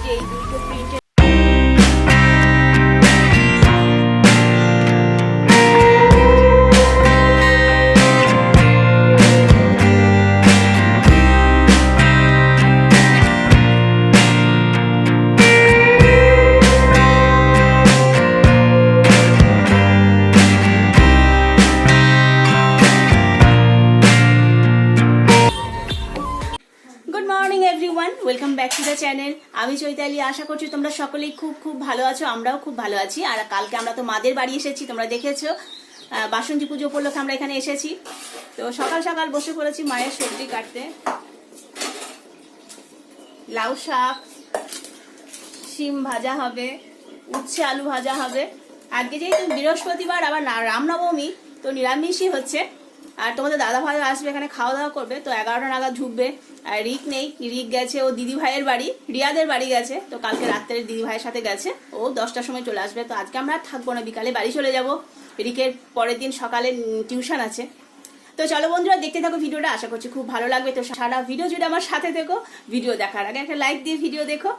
যে এই দুটো প্রিন্টের welcome back to the channel. আমি চৈতালি, আশা করছি তোমরা সকলেই খুব খুব ভালো আছো। আমরাও খুব ভালো আছি। আর কালকে আমরা তো মাদের বাড়ি এসেছি, তোমরা দেখেছো। বাসন্তী পুজো উপলক্ষে আমরা এখানে এসেছি। তো সকাল সকাল বসে পড়েছি মায়ের সবজি কাটতে। লাউ শাক, শিম ভাজা হবে, উচ্ছে আলু ভাজা হবে। আজকে যেহেতু বৃহস্পতিবার, আবার রামনবমী, তো নিরামিষই হচ্ছে। আর তোমাদের দাদা ভাই আসবে এখানে, খাওয়া দাওয়া করবে। তো 11টা নাগাদ ঢুকবে। আর রিক নেই, রিক গেছে ও দিদি ভাইয়ের বাড়ি, রিয়াদের বাড়ি গেছে। তো কালকে রাত্রে দিদি ভাইয়ের সাথে গেছে, ও 10টার সময় চলে আসবে। তো আজকে আমরা থাকবো না, বিকালে বাড়ি চলে যাব। রিকের পরের দিন সকালে টিউশন আছে। তো চলো বন্ধুরা, দেখতে থাকো ভিডিওটা, আশা করছি খুব ভালো লাগবে। তো সারা ভিডিও জুড়ে আমার সাথে থেকো। ভিডিও দেখার আগে একটা লাইক দিয়ে ভিডিও দেখো।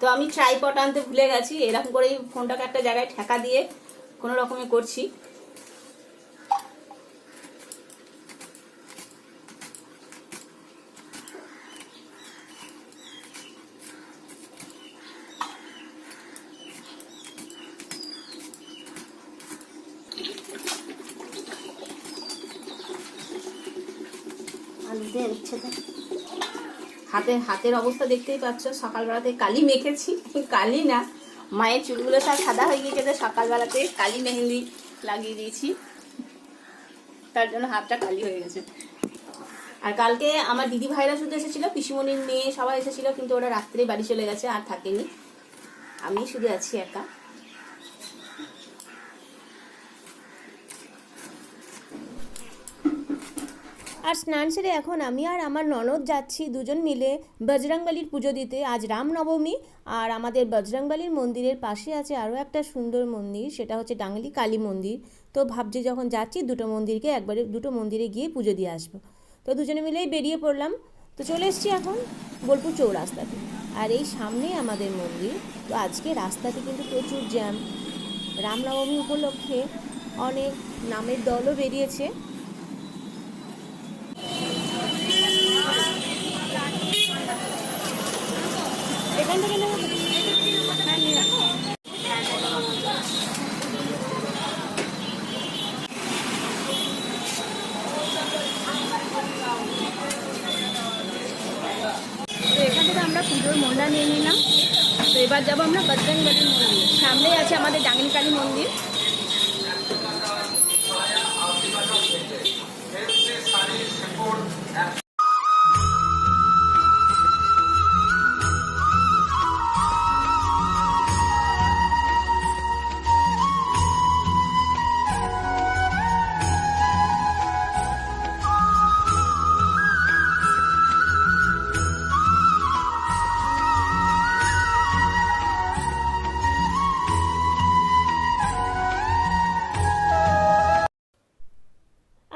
তো আমি ট্রাইপড আনতে ভুলে গেছি, এরকম করেই ফোনটাকে একটা জায়গায় ঠেকা দিয়ে কোনো রকমে করছি। হাতের অবস্থা দেখতেই পাচ্ছ। সকালবেলাতে কালি মেখেছি, কালি না, মায়ের চুলগুলো সব সাদা হয়ে গিয়েছে। সকালবেলাতে কালি মেহেন্দি লাগিয়ে দিয়েছি, তার জন্য হাতটা কালি হয়ে গেছে। আর কালকে আমার দিদি ভাইরা শুধু এসেছিল, পিসিমণির মেয়ে সবাই এসেছিল, কিন্তু ওরা রাত্রে বাড়ি চলে গেছে, আর থাকেনি। আমি শুধু আছি একা। আর স্নান সেরে এখন আমি আর আমার ননদ যাচ্ছি দুজন মিলে বজরংবলীর পুজো দিতে। আজ রামনবমী, আর আমাদের বজরংবলীর মন্দিরের পাশে আছে আরও একটা সুন্দর মন্দির, সেটা হচ্ছে ডাংলি কালী মন্দির। তো ভাবছি যখন যাচ্ছি দুটো মন্দিরে গিয়ে পুজো দিয়ে আসবো। তো দুজনে মিলেই বেরিয়ে পড়লাম। তো চলে এসেছি এখন বোলপুর চৌরাস্তাতে, আর এই সামনেই আমাদের মন্দির। তো আজকে রাস্তাতে কিন্তু প্রচুর জ্যাম। রামনবমী উপলক্ষে অনেক নামের দলও বেরিয়েছে। এখান থেকে নেব, হ্যাঁ নিয়ে রাখো। তো এখান থেকে আমরা পুজোর মোড়া নিয়ে নিলাম। তো এবার যাবো আমরা বজরংবলীর মন্দির। সামনেই আছে আমাদের ডাংলি কালী মন্দির।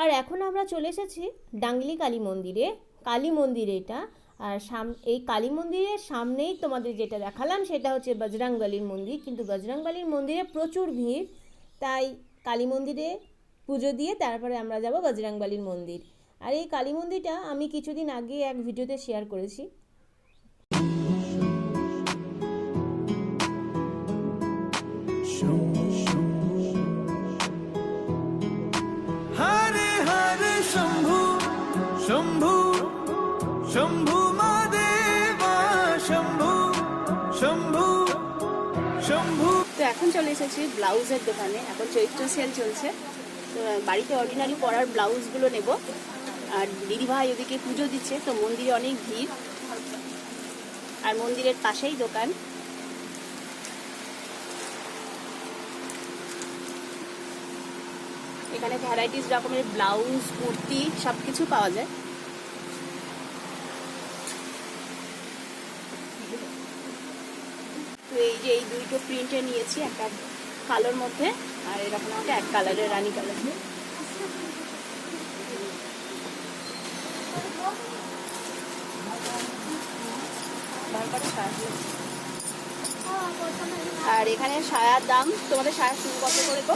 আর এখন আমরা চলে এসেছি ডাংলি কালী মন্দিরে। কালী মন্দির এটা। আর এই কালী মন্দিরের সামনেই তোমাদের যেটা দেখালাম সেটা হচ্ছে বজরংবলীর মন্দির। কিন্তু বজরংবলীর মন্দিরে প্রচুর ভিড়, তাই কালী মন্দিরে পুজো দিয়ে তারপরে আমরা যাব বজরংবলীর মন্দির। আর এই কালী মন্দিরটা আমি কিছুদিন আগে এক ভিডিওতে শেয়ার করেছি। শম্ভু শম্ভু মাদেবা শম্ভু শম্ভু শম্ভু। তো এখন চলে এসেছি ব্লাউজের দোকানে। এখন চৈত্র সেল চলছে, তো বাড়িতে অর্ডিনারি পরার ব্লাউজগুলো নেব। আর দিদিভাই ওদিকে পুজো দিচ্ছে, তো মন্দিরে অনেক ভিড়, আর মন্দিরের পাশেই দোকান। এখানে ভ্যারাইটিস রকমের ব্লাউজ, কুর্তি সব কিছু পাওয়া যায়। তো এই যে এই দুটো প্রিন্টে নিয়েছি, একটা কালোর মধ্যে আর এরকম একটা এক কালারের রানী কালার। করে সায়া দিয়েছি। আর এখানে সায়ার দাম, তোমাদের সায়া শুরু কত করে গো?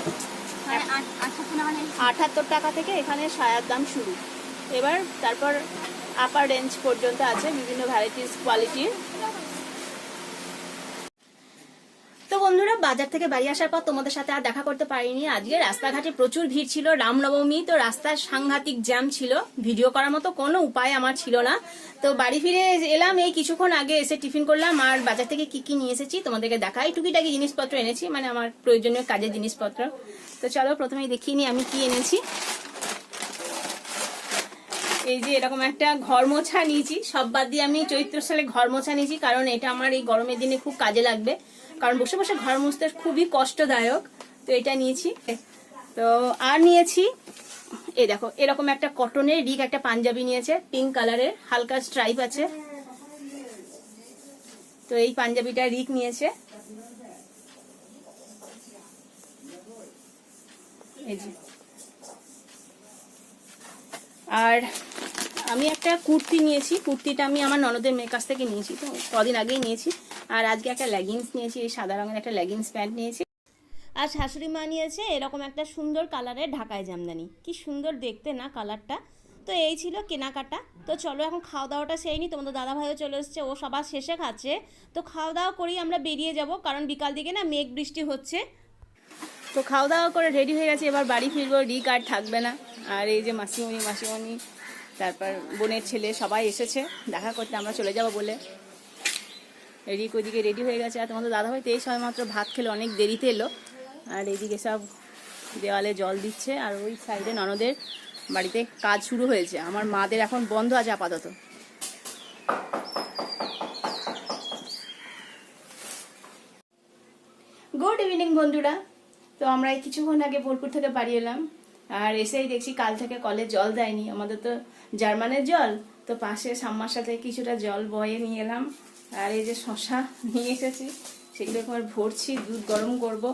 78 টাকা থেকে এখানে সায়ার দাম শুরু। এবার তারপর আপার রেঞ্জ পর্যন্ত আছে বিভিন্ন ভ্যারাইটিস কোয়ালিটির। তো বন্ধুরা, বাজার থেকে বাড়ি আসার পর তোমাদের সাথে আর দেখা করতে পারিনি। আজকে রাস্তাঘাটে প্রচুর ভিড় ছিল, রামনবমী, তো রাস্তার সাংঘাতিক জ্যাম ছিল, ভিডিও করার মতো কোনো উপায় আমার ছিল না। তো বাড়ি ফিরে এলাম এই কিছুক্ষণ আগে, এসে টিফিন করলাম। আর বাজার থেকে কি কি নিয়ে এসেছি তোমাদেরকে দেখাই। টুকিটাকি জিনিসপত্র এনেছি, মানে আমার প্রয়োজনীয় কাজের জিনিসপত্র। তো চলো প্রথমেই দেখিয়ে নিই আমি কি এনেছি। এই যে এরকম একটা ঘর মোছা নিয়েছি, সব বাদ দিয়ে আমি চৈত্র সালে ঘর মোছা নিয়েছি, কারণ এটা আমার এই গরমের দিনে খুব কাজে লাগবে, কারণ বসে বসে ঘর মুছতে খুবই কষ্টদায়ক। তো এটা নিয়েছি। তো আর নিয়েছি এই দেখো, এরকম একটা কটনের রিক একটা পাঞ্জাবি নিয়েছে, পিঙ্ক কালারের, হালকা স্ট্রাইপ আছে। তো এই পাঞ্জাবিটা রিক নিয়েছে। এই যে, আর আমি একটা কুর্তি নিয়েছি, কুর্তিটা আমি আমার ননদের মেয়ের কাছ থেকে নিয়েছি, তো কদিন আগেই নিয়েছি। আর আজকে একটা লেগিংস নিয়েছি, এই সাদা রঙের একটা লেগিংস প্যান্ট নিয়েছি। আর শাশুড়ি মা নিয়েছে এরকম একটা সুন্দর কালারের ঢাকাই জামদানি, কি সুন্দর দেখতে না কালারটা। তো এই ছিল কেনাকাটা। তো চলো এখন খাওয়া দাওয়াটা সেই নি, তোমাদের দাদা ভাইও চলে এসছে, ও সবার শেষে খাচ্ছে। তো খাওয়া দাওয়া করেই আমরা বেরিয়ে যাব, কারণ বিকাল দিকে না মেঘ বৃষ্টি হচ্ছে। তো খাওয়া দাওয়া করে রেডি হয়ে গেছে, এবার বাড়ি ফিরবো, রিক আর থাকবে না। আর এই যে মাসিমণি, তারপর বোনের ছেলে সবাই এসেছে দেখা করতে, আমরা চলে যাব বলে। রিক ওইদিকে রেডি হয়ে গেছে। আর তোমাদের দাদাভাই তো এই সময় মাত্র ভাত খেলে, অনেক দেরিতে এলো। আর এইদিকে সব দেওয়ালে জল দিচ্ছে। আর ওই সাইডে ননদের বাড়িতে কাজ শুরু হয়েছে, আমার মাদের এখন বন্ধ আছে আপাতত। গুড ইভিনিং বন্ধুরা। তো আমরা এই কিছুক্ষণ আগে বোলপুর থেকে বাড়ি এলাম। আর এসেই দেখছি কাল থেকে কলে জল দেয়নি, আমাদের তো জার্মানের জল, তো পাশে সাম্মার সাথে কিছুটা জল বয়ে নিয়ে এলাম। আর এই যে শশা নিয়ে এসেছি, সেগুলো একবার ভরছি, দুধ গরম করব।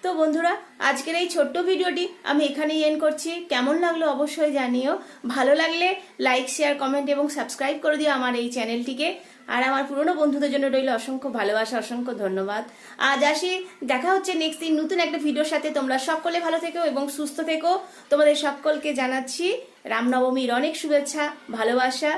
তো বন্ধুরা, আজকের এই ছোট্ট ভিডিওটি আমি এখানেই এন্ড করছি। কেমন লাগলো অবশ্যই জানিও, ভালো লাগলে লাইক, শেয়ার, কমেন্ট এবং সাবস্ক্রাইব করে দিও আমার এই চ্যানেলটিকে। আর আমার পুরনো বন্ধুদের জন্য রইল অসংখ্য ভালোবাসা, অসংখ্য ধন্যবাদ। আজ আসি, দেখা হচ্ছে নেক্সট দিন নতুন একটা ভিডিওর সাথে। তোমরা সকলে ভালো থেকো এবং সুস্থ থেকো। তোমাদের সকলকে জানাচ্ছি রামনবমীর অনেক শুভেচ্ছা, ভালোবাসা।